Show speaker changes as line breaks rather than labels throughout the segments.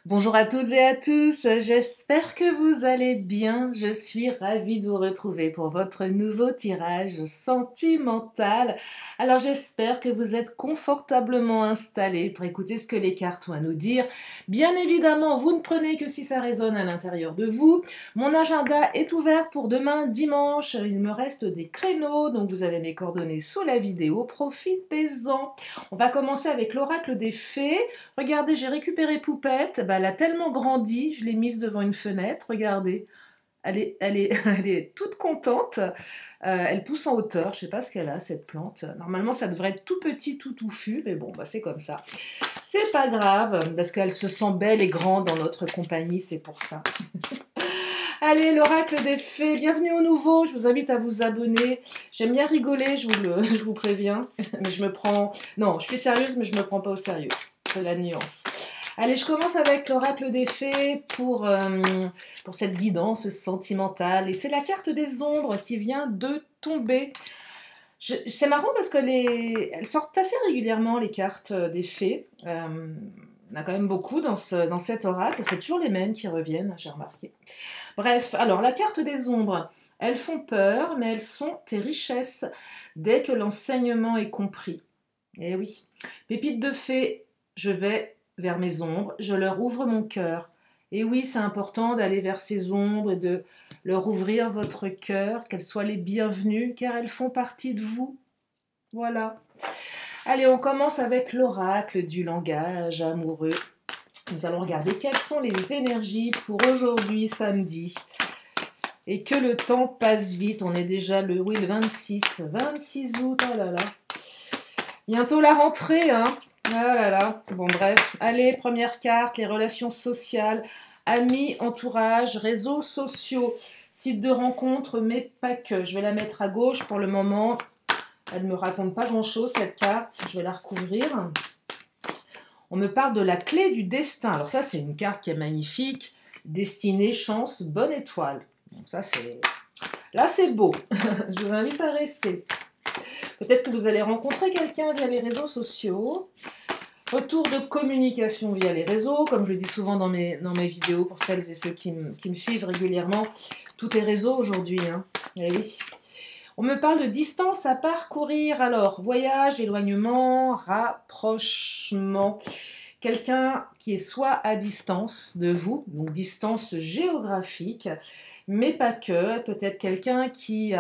Bonjour à toutes et à tous, j'espère que vous allez bien. Je suis ravie de vous retrouver pour votre nouveau tirage sentimental. Alors j'espère que vous êtes confortablement installés pour écouter ce que les cartes ont à nous dire. Bien évidemment, vous ne prenez que si ça résonne à l'intérieur de vous. Mon agenda est ouvert pour demain dimanche. Il me reste des créneaux, donc vous avez mes coordonnées sous la vidéo. Profitez-en. On va commencer avec l'oracle des fées. Regardez, j'ai récupéré Poupette. Bah, elle a tellement grandi, je l'ai mise devant une fenêtre. Regardez, elle est toute contente. Elle pousse en hauteur. Je ne sais pas ce qu'elle a, cette plante. Normalement, ça devrait être tout petit, tout touffu. Mais bon, bah, c'est comme ça. C'est pas grave, parce qu'elle se sent belle et grande dans notre compagnie, c'est pour ça. Allez, l'oracle des fées, bienvenue au nouveau, je vous invite à vous abonner. J'aime bien rigoler, je vous préviens, mais je me prends... Non, je suis sérieuse, mais je me prends pas au sérieux, c'est la nuance. Allez, je commence avec l'oracle des fées pour cette guidance sentimentale. Et c'est la carte des ombres qui vient de tomber. C'est marrant parce que elles sortent assez régulièrement, les cartes des fées. On a quand même beaucoup dans cet oracle, c'est toujours les mêmes qui reviennent, j'ai remarqué. Bref, alors la carte des ombres, elles font peur, mais elles sont tes richesses dès que l'enseignement est compris. Eh oui. Pépite de fée, je vais vers mes ombres, je leur ouvre mon cœur. Et oui, c'est important d'aller vers ces ombres et de leur ouvrir votre cœur, qu'elles soient les bienvenues, car elles font partie de vous. Voilà. Allez, on commence avec l'oracle du langage amoureux. Nous allons regarder quelles sont les énergies pour aujourd'hui, samedi. Et que le temps passe vite. On est déjà le 26 août. Oh là là. Bientôt la rentrée, hein. Oh là là. Bon, bref. Allez, première carte, les relations sociales, amis, entourage, réseaux sociaux, site de rencontre, mais pas que. Je vais la mettre à gauche pour le moment. Elle ne me raconte pas grand-chose, cette carte. Je vais la recouvrir. On me parle de la clé du destin. Alors ça, c'est une carte qui est magnifique. Destinée, chance, bonne étoile. Donc ça, c'est... Là, c'est beau. Je vous invite à rester. Peut-être que vous allez rencontrer quelqu'un via les réseaux sociaux. Retour de communication via les réseaux. Comme je le dis souvent dans mes vidéos, pour celles et ceux qui me suivent régulièrement, tout est réseau aujourd'hui. Hein. Eh oui. On me parle de distance à parcourir. Alors, voyage, éloignement, rapprochement. Quelqu'un qui est soit à distance de vous, donc distance géographique, mais pas que. Peut-être quelqu'un qui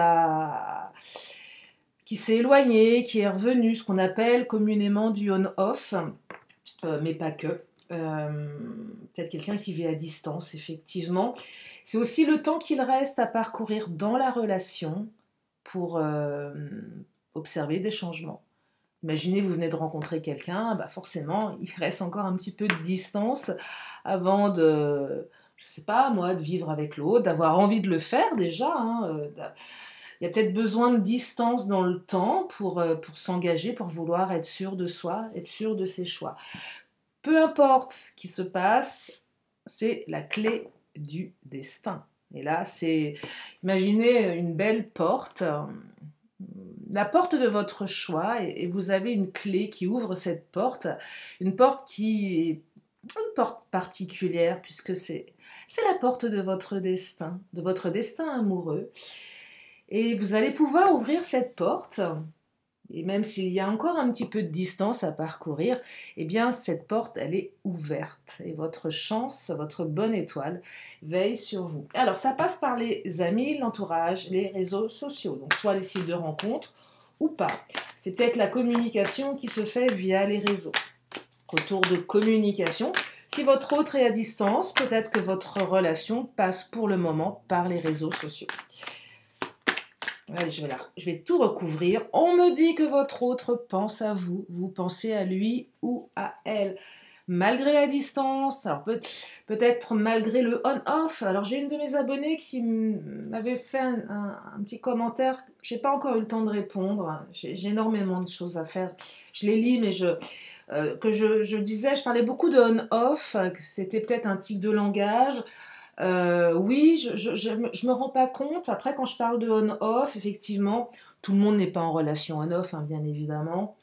s'est éloigné, qui est revenu, ce qu'on appelle communément du on-off, mais pas que. Peut-être quelqu'un qui vit à distance, effectivement. C'est aussi le temps qu'il reste à parcourir dans la relation pour observer des changements. Imaginez, vous venez de rencontrer quelqu'un, bah forcément, il reste encore un petit peu de distance avant de, je sais pas moi, de vivre avec l'autre, d'avoir envie de le faire déjà. Hein, il y a peut-être besoin de distance dans le temps pour s'engager, pour vouloir être sûr de soi, être sûr de ses choix. Peu importe ce qui se passe, c'est la clé du destin. Et là, c'est, imaginez une belle porte, la porte de votre choix, et vous avez une clé qui ouvre cette porte, une porte qui est une porte particulière, puisque c'est la porte de votre destin amoureux. Et vous allez pouvoir ouvrir cette porte, et même s'il y a encore un petit peu de distance à parcourir, eh bien cette porte, elle est ouverte. Et votre chance, votre bonne étoile veille sur vous. Alors ça passe par les amis, l'entourage, les réseaux sociaux. Donc soit les sites de rencontres ou pas. C'est peut-être la communication qui se fait via les réseaux. Retour de communication. Si votre autre est à distance, peut-être que votre relation passe pour le moment par les réseaux sociaux. Allez, je vais tout recouvrir. On me dit que votre autre pense à vous. Vous pensez à lui ou à elle. Malgré la distance, alors peut-être malgré le on-off. Alors j'ai une de mes abonnées qui m'avait fait un petit commentaire. Je n'ai pas encore eu le temps de répondre. J'ai énormément de choses à faire. Je les lis, mais je disais, je parlais beaucoup de on-off, que c'était peut-être un tic de langage. Oui, je me rends pas compte. Après, quand je parle de on-off, effectivement, tout le monde n'est pas en relation on-off, hein, bien évidemment.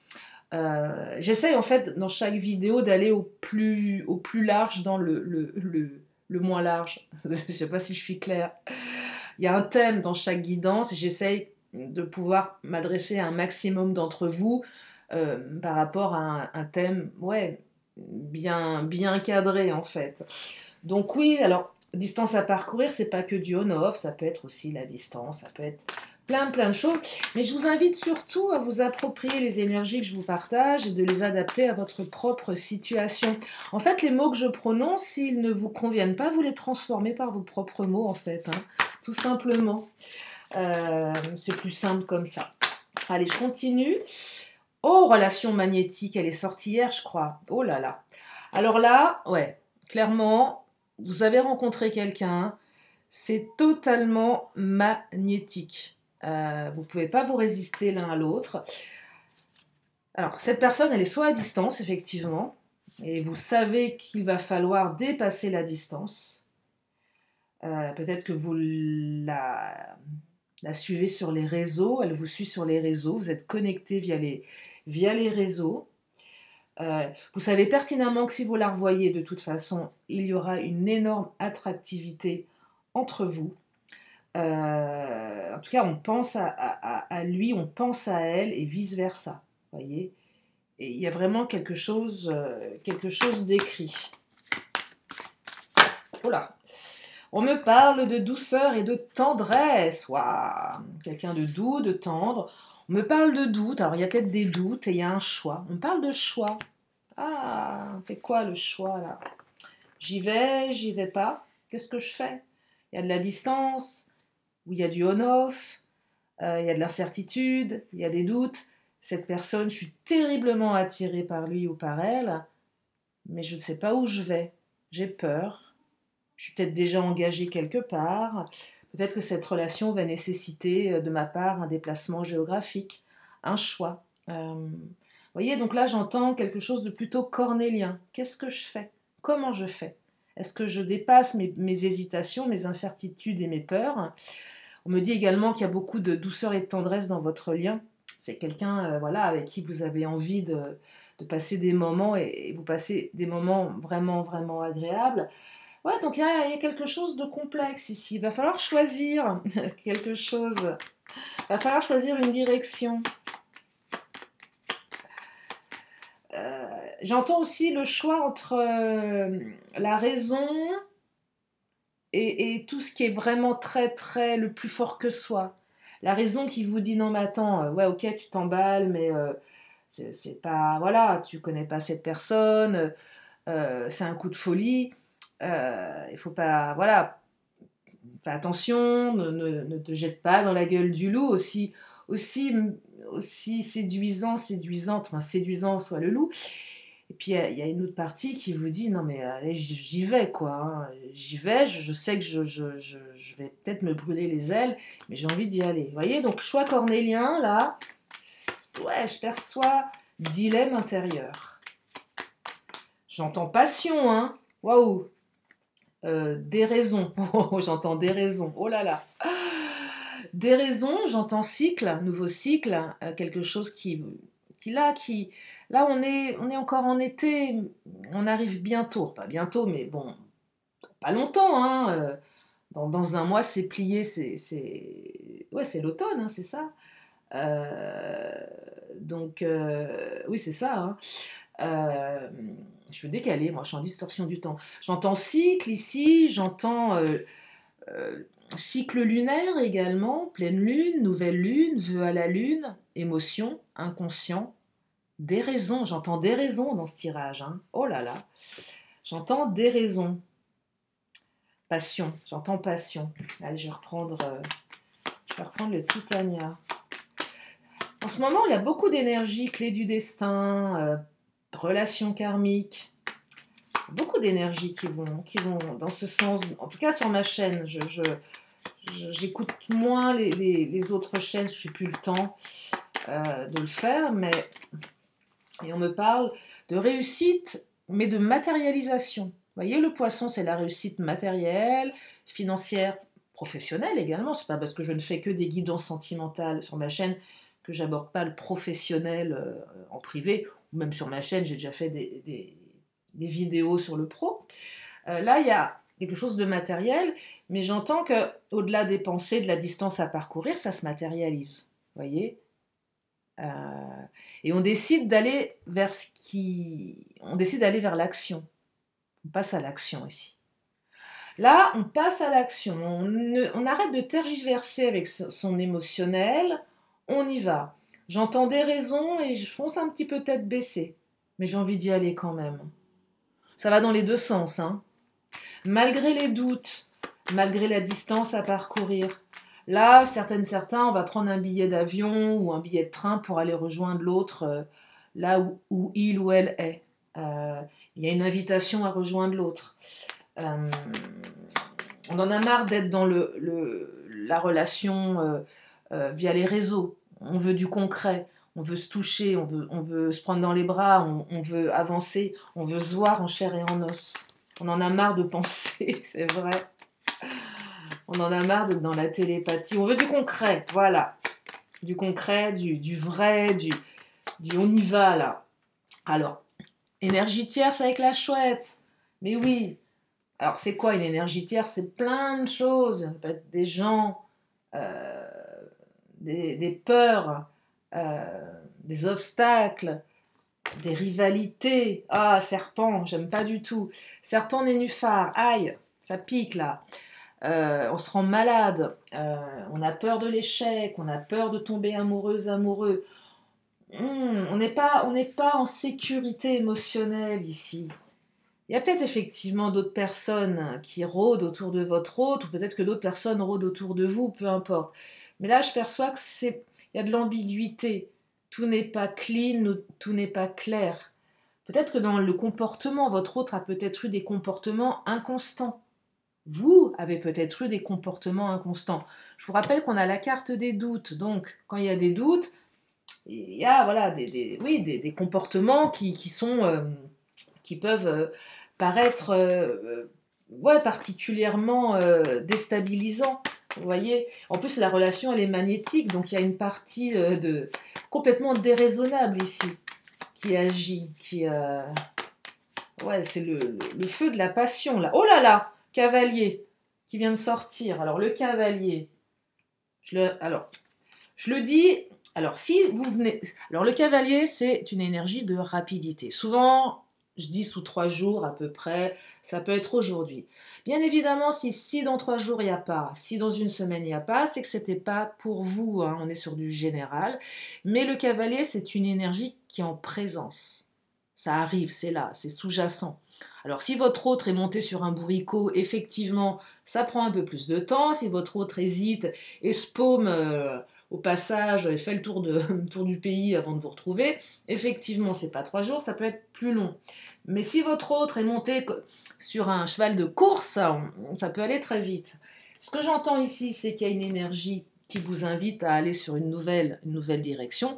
J'essaye en fait dans chaque vidéo d'aller au plus large dans le moins large. Je sais pas si je suis claire. Il y a un thème dans chaque guidance et j'essaye de pouvoir m'adresser à un maximum d'entre vous par rapport à un thème, ouais, bien cadré en fait. Donc oui, alors distance à parcourir, c'est pas que du on-off, ça peut être aussi la distance, ça peut être plein de choses. Mais je vous invite surtout à vous approprier les énergies que je vous partage et de les adapter à votre propre situation. En fait, les mots que je prononce, s'ils ne vous conviennent pas, vous les transformez par vos propres mots en fait, hein, tout simplement. C'est plus simple comme ça. Allez, je continue. Oh, relation magnétique, elle est sortie hier, je crois. Oh là là. Alors là, ouais, clairement, vous avez rencontré quelqu'un, c'est totalement magnétique. Vous ne pouvez pas vous résister l'un à l'autre. Alors, cette personne, elle est soit à distance, effectivement, et vous savez qu'il va falloir dépasser la distance. Peut-être que vous la suivez sur les réseaux, elle vous suit sur les réseaux, vous êtes connecté via les réseaux. Vous savez pertinemment que si vous la revoyez, de toute façon, il y aura une énorme attractivité entre vous. En tout cas, on pense à lui, on pense à elle et vice-versa. Voyez, et il y a vraiment quelque chose d'écrit. Voilà. On me parle de douceur et de tendresse. Waouh, quelqu'un de doux, de tendre. On me parle de doute. Alors, il y a peut-être des doutes et il y a un choix. On parle de choix. Ah, c'est quoi le choix, là? J'y vais pas. Qu'est-ce que je fais? Il y a de la distance, ou il y a du on-off, il y a de l'incertitude, il y a des doutes. Cette personne, je suis terriblement attirée par lui ou par elle, mais je ne sais pas où je vais. J'ai peur. Je suis peut-être déjà engagée quelque part. Peut-être que cette relation va nécessiter de ma part un déplacement géographique, un choix. Vous voyez, donc là j'entends quelque chose de plutôt cornélien. Qu'est-ce que je fais? Comment je fais? Est-ce que je dépasse mes hésitations, mes incertitudes et mes peurs? On me dit également qu'il y a beaucoup de douceur et de tendresse dans votre lien. C'est quelqu'un voilà, avec qui vous avez envie de passer des moments et vous passez des moments vraiment agréables. Ouais, donc il y a quelque chose de complexe ici. Il va falloir choisir quelque chose. Il va falloir choisir une direction. J'entends aussi le choix entre la raison et tout ce qui est vraiment très le plus fort que soi. La raison qui vous dit non mais attends, ouais ok tu t'emballes mais c'est pas, voilà, tu connais pas cette personne, c'est un coup de folie, il faut pas, voilà, fais attention, ne te jette pas dans la gueule du loup, aussi, aussi séduisante, enfin séduisant soit le loup. Et puis il y a une autre partie qui vous dit non mais allez, j'y vais quoi, hein. J'y vais, je sais que je vais peut-être me brûler les ailes, mais j'ai envie d'y aller. Vous voyez, donc choix cornélien là, ouais, je perçois dilemme intérieur. J'entends passion, hein, waouh, déraison, oh, j'entends déraison, oh là là. Déraison, j'entends cycle, nouveau cycle, quelque chose là on est encore en été, on arrive bientôt, pas bientôt, mais bon, pas longtemps, hein, dans un mois c'est plié, ouais, c'est l'automne, hein, c'est ça. Euh, donc, oui, c'est ça, hein. Euh, je suis décalée, moi, je suis en distorsion du temps. J'entends cycle ici, j'entends euh, cycle lunaire également, pleine lune, nouvelle lune, vœux à la lune, émotion, inconscient, déraison. J'entends déraison dans ce tirage, hein. Oh là là, j'entends déraison. Passion, j'entends passion. Allez, je vais reprendre le Titania. En ce moment, il y a beaucoup d'énergie, clé du destin, relations karmiques, beaucoup d'énergie qui vont dans ce sens. En tout cas, sur ma chaîne, j'écoute moins les autres chaînes, je n'ai plus le temps de le faire, mais et on me parle de réussite, mais de matérialisation. Vous voyez, le poisson, c'est la réussite matérielle, financière, professionnelle également. C'est pas parce que je ne fais que des guidances sentimentales sur ma chaîne que j'aborde pas le professionnel en privé, ou même sur ma chaîne, j'ai déjà fait des vidéos sur le pro. Là, il y a quelque chose de matériel, mais j'entends que au-delà des pensées, de la distance à parcourir, ça se matérialise. Vous voyez. Euh, et on décide d'aller vers on décide d'aller vers l'action. On passe à l'action ici. Là, on passe à l'action. On arrête de tergiverser avec son émotionnel. On y va. J'entends des raisons et je fonce un petit peu tête baissée. Mais j'ai envie d'y aller quand même. Ça va dans les deux sens, hein. Malgré les doutes, malgré la distance à parcourir. Là, certains, on va prendre un billet d'avion ou un billet de train pour aller rejoindre l'autre là où il ou elle est. Il y a une invitation à rejoindre l'autre. On en a marre d'être dans la relation via les réseaux. On veut du concret, on veut se toucher, on veut se prendre dans les bras, on veut avancer, on veut se voir en chair et en os. On en a marre de penser, c'est vrai. On en a marre d'être dans la télépathie. On veut du concret, voilà. Du concret, du vrai, du on y va là. Alors, énergie tierce avec la chouette. Mais oui. Alors, c'est quoi une énergie tierce? C'est plein de choses. Ça peut être des gens, des peurs, des obstacles, des rivalités. Ah, serpent, j'aime pas du tout. Serpent nénuphar, aïe, ça pique là. On se rend malade, on a peur de l'échec, on a peur de tomber amoureuse, amoureux. On n'est pas en sécurité émotionnelle ici. Il y a peut-être effectivement d'autres personnes qui rôdent autour de votre hôte, ou peut-être que d'autres personnes rôdent autour de vous, peu importe. Mais là, je perçois il y a de l'ambiguïté. Tout n'est pas clean, tout n'est pas clair. Peut-être que dans le comportement, votre hôte a peut-être eu des comportements inconstants. Vous avez peut-être eu des comportements inconstants. Je vous rappelle qu'on a la carte des doutes. Donc, quand il y a des doutes, il y a voilà, des comportements qui peuvent paraître ouais, particulièrement déstabilisants. Vous voyez, en plus la relation elle est magnétique, donc il y a une partie complètement déraisonnable ici qui agit, ouais, c'est le feu de la passion là. Oh là là, cavalier qui vient de sortir. Alors le cavalier, je le dis. Alors si vous venez, alors le cavalier c'est une énergie de rapidité. Souvent je dis sous 3 jours à peu près, ça peut être aujourd'hui. Bien évidemment, si dans 3 jours il n'y a pas, si dans une semaine il n'y a pas, c'est que c'était pas pour vous, hein, on est sur du général. Mais le cavalier, c'est une énergie qui est en présence. Ça arrive, c'est là, c'est sous-jacent. Alors si votre autre est monté sur un bourricot, effectivement, ça prend un peu plus de temps. Si votre autre hésite et se paume au passage et fait le tour du pays avant de vous retrouver, effectivement, c'est pas 3 jours, ça peut être plus long. Mais si votre autre est monté sur un cheval de course, ça peut aller très vite. Ce que j'entends ici, c'est qu'il y a une énergie qui vous invite à aller sur une nouvelle direction,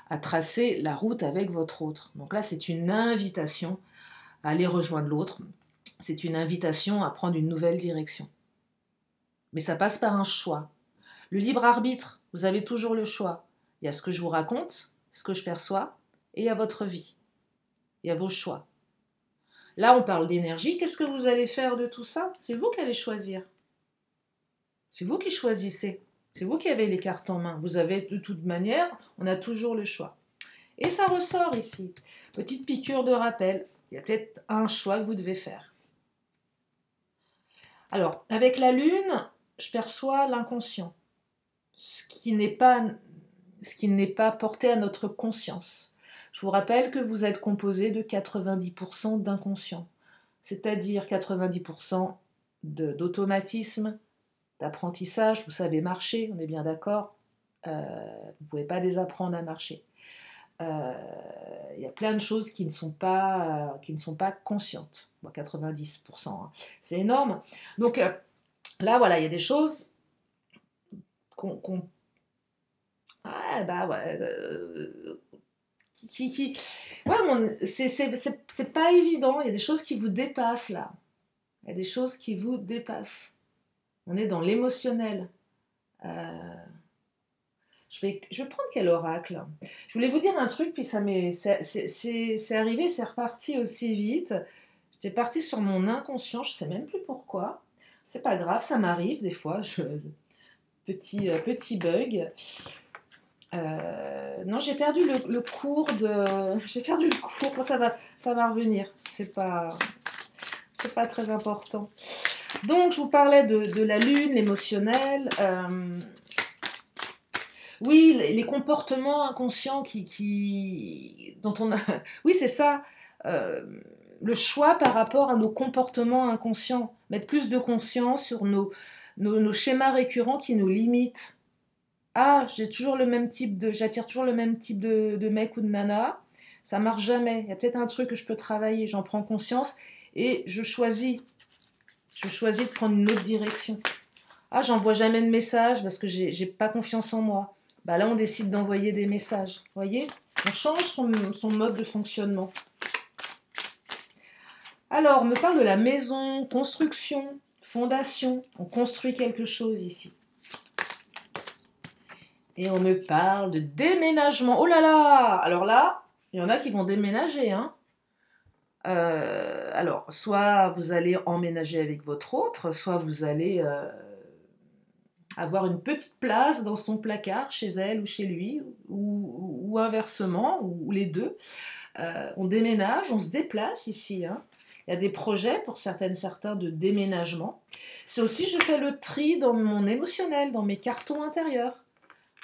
à tracer la route avec votre autre. Donc là, c'est une invitation à aller rejoindre l'autre. C'est une invitation à prendre une nouvelle direction. Mais ça passe par un choix. Le libre arbitre, vous avez toujours le choix. Il y a ce que je vous raconte, ce que je perçois, et il y a votre vie. Il y a vos choix. Là, on parle d'énergie. Qu'est-ce que vous allez faire de tout ça? C'est vous qui allez choisir. C'est vous qui choisissez. C'est vous qui avez les cartes en main. Vous avez de toute manière, on a toujours le choix. Et ça ressort ici. Petite piqûre de rappel. Il y a peut-être un choix que vous devez faire. Alors, avec la lune, je perçois l'inconscient. Ce qui n'est pas porté à notre conscience. Je vous rappelle que vous êtes composé de 90% d'inconscient, c'est-à-dire 90% d'automatisme, d'apprentissage. Vous savez marcher, on est bien d'accord. Vous ne pouvez pas désapprendre à marcher. Il y a plein de choses qui ne sont pas conscientes. Bon, 90%, hein. C'est énorme. Donc là, voilà, il y a des choses ouais, bah ouais, ouais, c'est pas évident. Il y a des choses qui vous dépassent là. Il y a des choses qui vous dépassent. On est dans l'émotionnel. Je vais prendre quel oracle? Je voulais vous dire un truc, puis c'est arrivé, c'est reparti aussi vite. J'étais partie sur mon inconscient, je sais même plus pourquoi. C'est pas grave, ça m'arrive des fois. Petit bug. Non, j'ai perdu le cours de. J'ai perdu le cours. Ça va revenir. C'est pas très important. Donc, je vous parlais de la lune, l'émotionnel. Oui, les comportements inconscients dont on a. Oui, c'est ça. Euh, le choix par rapport à nos comportements inconscients. Mettre plus de conscience sur nos schémas récurrents qui nous limitent. Ah, j'attire toujours le même type de mec ou de nana. Ça marche jamais. Il y a peut-être un truc que je peux travailler. J'en prends conscience et je choisis. Je choisis de prendre une autre direction. Ah, j'envoie jamais de messages parce que j'ai pas confiance en moi. Bah là, on décide d'envoyer des messages. Vous voyez? On change son mode de fonctionnement. Alors, on me parle de la maison, construction, fondation. On construit quelque chose ici. Et on me parle de déménagement. Oh là là! Alors là, il y en a qui vont déménager, hein. Alors, soit vous allez emménager avec votre autre, soit vous allez avoir une petite place dans son placard chez elle ou chez lui, ou inversement, ou les deux. On déménage, on se déplace ici, hein. Il y a des projets pour certains de déménagement. C'est aussi, je fais le tri dans mon émotionnel, dans mes cartons intérieurs.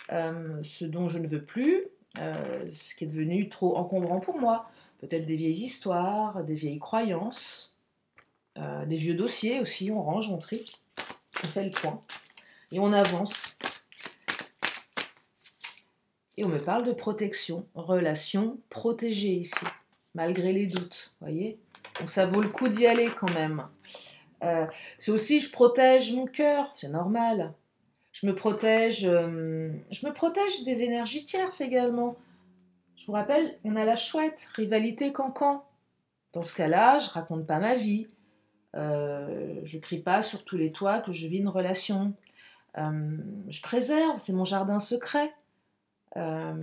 Ce dont je ne veux plus, ce qui est devenu trop encombrant pour moi. Peut-être des vieilles histoires, des vieilles croyances, des vieux dossiers aussi, on range, on trie, on fait le point. Et on avance. Et on me parle de protection, relation protégée ici, malgré les doutes, voyez. Donc ça vaut le coup d'y aller quand même. C'est aussi, je protège mon cœur, c'est normal. Je me protège des énergies tierces également. Je vous rappelle, on a la chouette, rivalité cancan. Dans ce cas-là, je raconte pas ma vie. Je crie pas sur tous les toits que je vis une relation. Je préserve, c'est mon jardin secret. On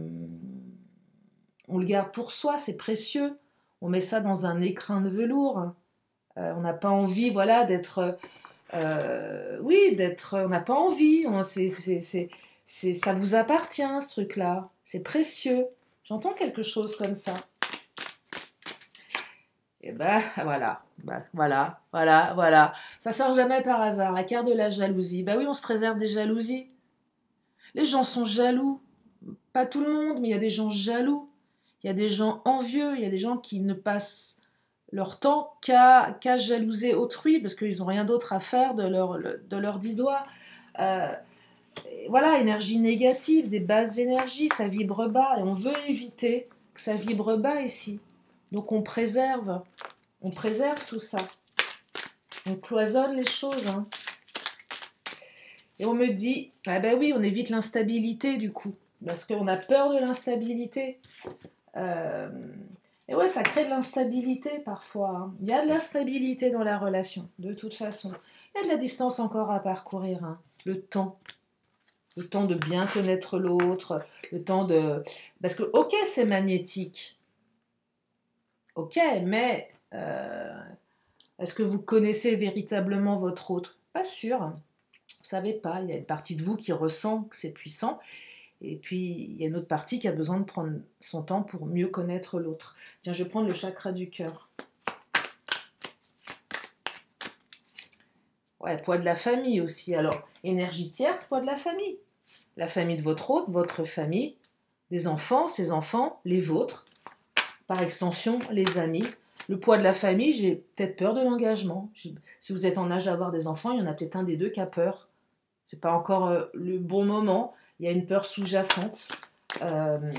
le garde pour soi, c'est précieux. On met ça dans un écrin de velours. On n'a pas envie, voilà, d'être... on n'a pas envie. Ça vous appartient, ce truc-là. C'est précieux. J'entends quelque chose comme ça. Et voilà. Ça sort jamais par hasard. La carte de la jalousie. Bah oui, on se préserve des jalousies. Les gens sont jaloux. Pas tout le monde, mais il y a des gens jaloux. Il y a des gens envieux. Il y a des gens qui ne passent leur temps qu'à jalouser autrui parce qu'ils n'ont rien d'autre à faire de leurs 10 doigts. Voilà, énergie négative, des basses énergies, ça vibre bas et on veut éviter que ça vibre bas ici. Donc on préserve tout ça. On cloisonne les choses. Hein. Et on me dit, ah ben oui, on évite l'instabilité du coup, parce qu'on a peur de l'instabilité. Et ouais, ça crée de l'instabilité parfois. Hein. Il y a de l'instabilité dans la relation, de toute façon. Il y a de la distance encore à parcourir. Hein. Le temps de bien connaître l'autre, le temps de... Parce que, ok, c'est magnétique. Ok, mais est-ce que vous connaissez véritablement votre autre? Pas sûr. Vous ne savez pas. Il y a une partie de vous qui ressent que c'est puissant. Et puis, il y a une autre partie qui a besoin de prendre son temps pour mieux connaître l'autre. Tiens, je vais prendre le chakra du cœur. Ouais, poids de la famille aussi. Alors, énergie tierce, poids de la famille. La famille de votre hôte, votre famille, des enfants, ses enfants, les vôtres. Par extension, les amis. Le poids de la famille, j'ai peut-être peur de l'engagement. Si vous êtes en âge d'avoir des enfants, il y en a peut-être un des deux qui a peur. C'est pas encore le bon moment. Il y a une peur sous-jacente.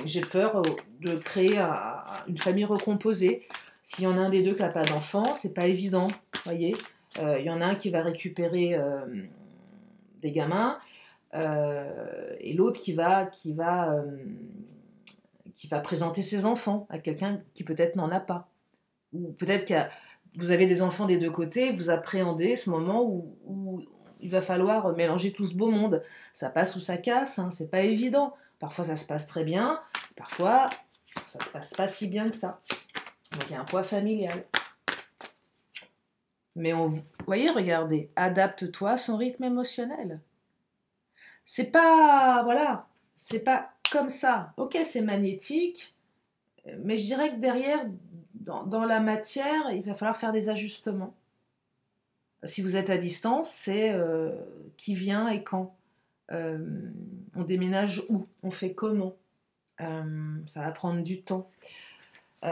J'ai peur de créer une famille recomposée. S'il y en a un des deux qui n'a pas d'enfant, c'est pas évident. Voyez, il y en a un qui va récupérer des gamins et l'autre qui va présenter ses enfants à quelqu'un qui peut-être n'en a pas. Ou peut-être que vous avez des enfants des deux côtés, vous appréhendez ce moment où il va falloir mélanger tout ce beau monde. Ça passe ou ça casse, hein, c'est pas évident. Parfois ça se passe très bien, parfois ça se passe pas si bien que ça. Donc il y a un poids familial. Mais vous voyez, regardez, adapte-toi à son rythme émotionnel. C'est pas, voilà, c'est pas comme ça. Ok, c'est magnétique, mais je dirais que derrière, dans la matière, il va falloir faire des ajustements. Si vous êtes à distance, c'est qui vient et quand. On déménage où? On fait comment? Ça va prendre du temps. Vous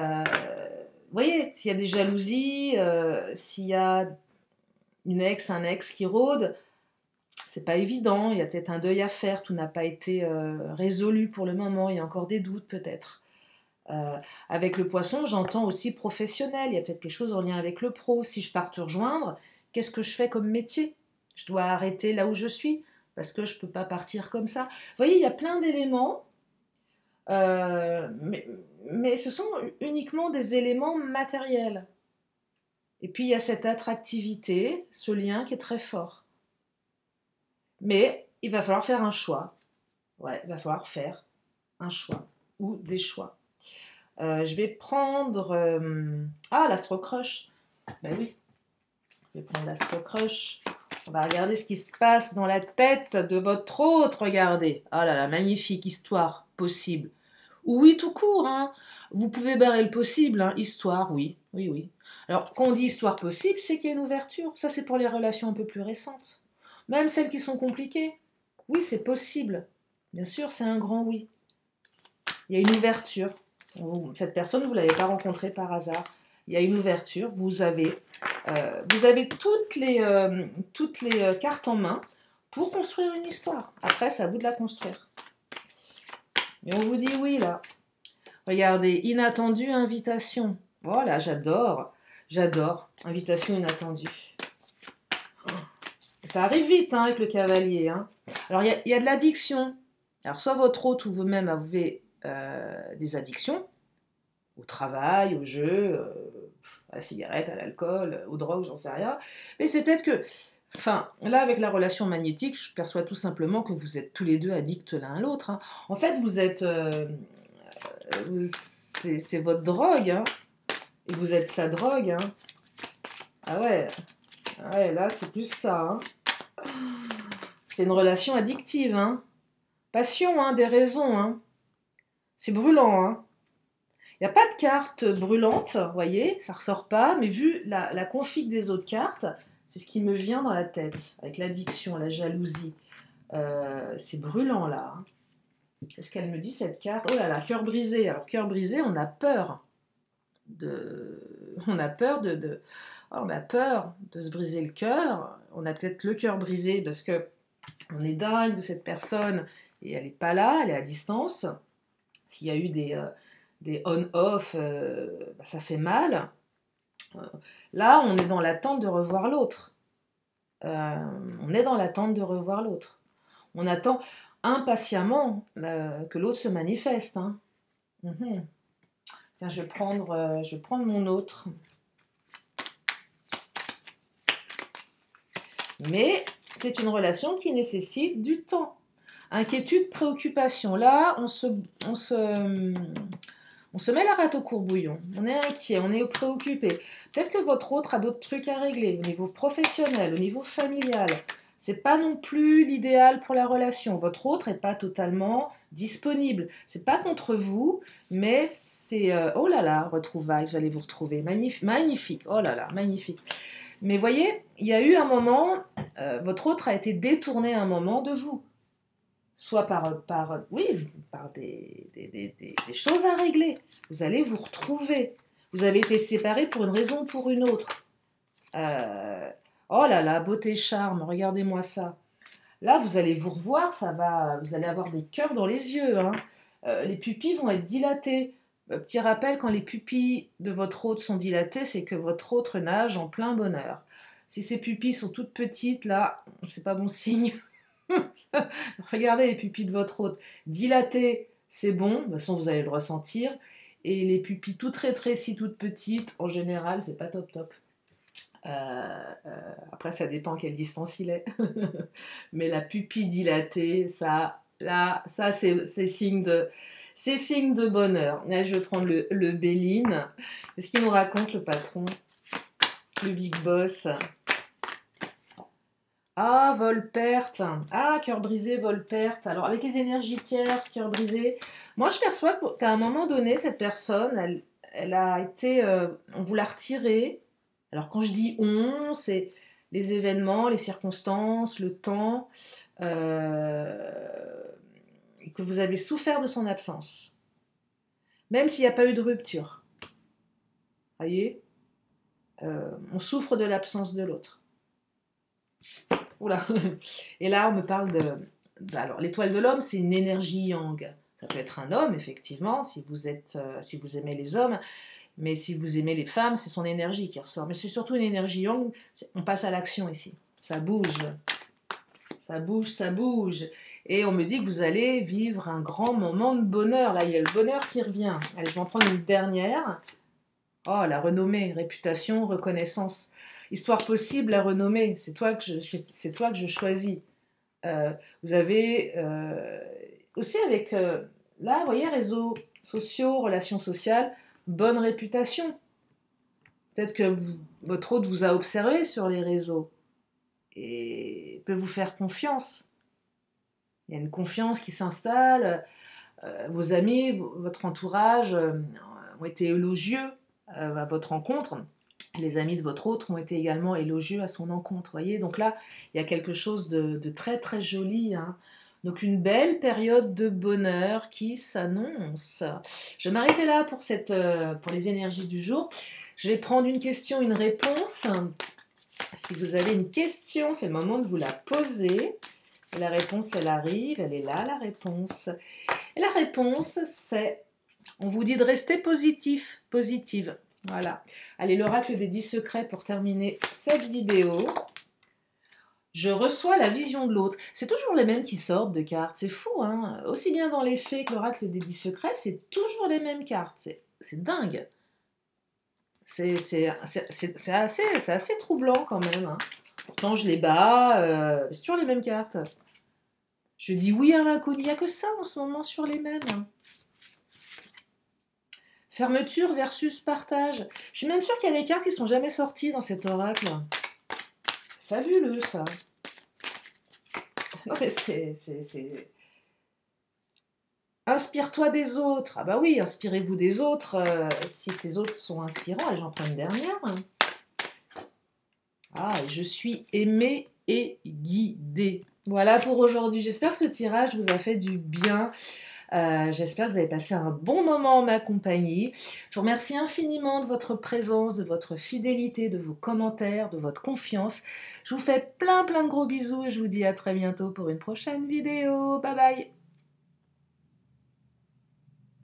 voyez, s'il y a des jalousies, s'il y a un ex qui rôde, c'est pas évident, il y a peut-être un deuil à faire, tout n'a pas été résolu pour le moment, il y a encore des doutes peut-être. Avec le poisson, j'entends aussi professionnel, il y a peut-être quelque chose en lien avec le pro. Si je pars te rejoindre, qu'est-ce que je fais comme métier? Je dois arrêter là où je suis, parce que je peux pas partir comme ça. Vous voyez, il y a plein d'éléments, mais ce sont uniquement des éléments matériels. Et puis il y a cette attractivité, ce lien qui est très fort. Mais il va falloir faire un choix. Ouais, il va falloir faire un choix ou des choix. Je vais prendre... l'Astro-Crush. Ben oui, je vais prendre l'Astro-Crush. On va regarder ce qui se passe dans la tête de votre autre. Regardez. Ah là là, magnifique histoire possible. Oui, tout court. Hein. Vous pouvez barrer le possible. Hein. Histoire, oui. Oui, oui. Alors, quand on dit histoire possible, c'est qu'il y a une ouverture. Ça, c'est pour les relations un peu plus récentes. Même celles qui sont compliquées. Oui, c'est possible. Bien sûr, c'est un grand oui. Il y a une ouverture. Cette personne, vous ne l'avez pas rencontrée par hasard. Il y a une ouverture. Vous avez toutes les cartes en main pour construire une histoire. Après, c'est à vous de la construire. Mais on vous dit oui, là. Regardez, inattendue invitation. Voilà, j'adore. J'adore. Invitation inattendue. Ça arrive vite hein, avec le cavalier. Hein. Alors, il y a de l'addiction. Alors, soit votre hôte ou vous-même avez des addictions, au travail, au jeu, à la cigarette, à l'alcool, aux drogues, j'en sais rien. Mais c'est peut-être que, enfin, là, avec la relation magnétique, je perçois tout simplement que vous êtes tous les deux addicts l'un à l'autre. Hein. En fait, vous êtes... c'est votre drogue, hein. Et vous êtes sa drogue. Hein. Ah ouais, là, c'est plus ça. Hein. C'est une relation addictive. Hein. Passion, hein, des raisons. Hein. C'est brûlant. Hein. Il n'y a pas de carte brûlante, vous voyez, ça ressort pas, mais vu la config des autres cartes, c'est ce qui me vient dans la tête, avec l'addiction, la jalousie. C'est brûlant là. Hein. Qu'est-ce qu'elle me dit cette carte? Oh là là, cœur brisé. Alors cœur brisé, on a peur on a peur on a peur de se briser le cœur. On a peut-être le cœur brisé parce que on est dingue de cette personne et elle n'est pas là, elle est à distance. S'il y a eu des on-off, ça fait mal. Là, on est dans l'attente de revoir l'autre. On est dans l'attente de revoir l'autre. On attend impatiemment que l'autre se manifeste. Hein. Tiens, je vais prendre mon autre. Mais c'est une relation qui nécessite du temps. Inquiétude, préoccupation. Là, on se met la rate au courbouillon. On est inquiet, on est préoccupé. Peut-être que votre autre a d'autres trucs à régler au niveau professionnel, au niveau familial. C'est pas non plus l'idéal pour la relation. Votre autre n'est pas totalement disponible. C'est pas contre vous, mais c'est oh là là, retrouvailles, vous allez vous retrouver. Magnifique. Oh là là, magnifique. Mais voyez, il y a eu un moment, votre autre a été détourné un moment de vous. Soit par des choses à régler. Vous allez vous retrouver. Vous avez été séparés pour une raison ou pour une autre. Oh là là, beauté charme, regardez-moi ça. Là, vous allez vous revoir, vous allez avoir des cœurs dans les yeux. Hein. Les pupilles vont être dilatées. Petit rappel, quand les pupilles de votre autre sont dilatées, c'est que votre autre nage en plein bonheur. Si ces pupilles sont toutes petites, là, c'est pas bon signe. Regardez les pupilles de votre hôte. Dilatées, c'est bon, de toute façon vous allez le ressentir. Et les pupilles toutes rétrécies, toutes petites, en général, c'est pas top top. Après, ça dépend à quelle distance il est. Mais la pupille dilatée, ça, Là, ça, c'est signe de bonheur. Là, je vais prendre le Béline. Qu'est-ce qu'il nous raconte, le patron? Le Big Boss. Ah, vol-perte. Ah, cœur brisé, vol-perte. Alors, avec les énergies tierces, cœur brisé, moi, je perçois qu'à un moment donné, cette personne, elle a été... on vous l'a retirée. Alors, quand je dis on, c'est les événements, les circonstances, le temps, et que vous avez souffert de son absence. Même s'il n'y a pas eu de rupture. Voyez, on souffre de l'absence de l'autre. Oula. Et là, on me parle de alors, l'étoile de l'homme, c'est une énergie yang. Ça peut être un homme, effectivement, si vous aimez les hommes, mais si vous aimez les femmes, c'est son énergie qui ressort. Mais c'est surtout une énergie yang. On passe à l'action ici. Ça bouge. Ça bouge, ça bouge. Et on me dit que vous allez vivre un grand moment de bonheur. Là, il y a le bonheur qui revient. Allez, je vais en prendre une dernière. Oh, la renommée, réputation, reconnaissance. Histoire possible, la renommée. C'est toi que je choisis. Vous avez aussi avec, là, vous voyez, réseaux sociaux, relations sociales, bonne réputation. Peut-être que votre hôte vous a observé sur les réseaux et peut vous faire confiance. Il y a une confiance qui s'installe. Vos amis, votre entourage ont été élogieux à votre rencontre. Les amis de votre hôte ont été également élogieux à son encontre. Voyez, donc là, il y a quelque chose de très très joli. Hein. Donc une belle période de bonheur qui s'annonce. Je vais m'arrêter là pour les énergies du jour. Je vais prendre une question, une réponse. Si vous avez une question, c'est le moment de vous la poser. Et la réponse, elle arrive, elle est là, la réponse. Et la réponse, c'est, on vous dit de rester positif, positive. Voilà. Allez, l'oracle des 10 secrets pour terminer cette vidéo. Je reçois la vision de l'autre. C'est toujours les mêmes qui sortent de cartes. C'est fou, hein? Aussi bien dans les faits que l'oracle des 10 secrets, c'est toujours les mêmes cartes. C'est dingue. C'est assez troublant quand même. Hein. Pourtant, je les bats. C'est toujours les mêmes cartes. Je dis oui à l'inconnu. Il n'y a que ça en ce moment sur les mêmes. Hein. Fermeture versus partage. Je suis même sûre qu'il y a des cartes qui ne sont jamais sorties dans cet oracle. Fabuleux, ça. Non, mais c'est... Inspire-toi des autres. Ah bah oui, inspirez-vous des autres. Si ces autres sont inspirants, et j'en prends une dernière. Ah, je suis aimée et guidée. Voilà pour aujourd'hui. J'espère que ce tirage vous a fait du bien. J'espère que vous avez passé un bon moment en ma compagnie. Je vous remercie infiniment de votre présence, de votre fidélité, de vos commentaires, de votre confiance. Je vous fais plein de gros bisous et je vous dis à très bientôt pour une prochaine vidéo. Bye bye!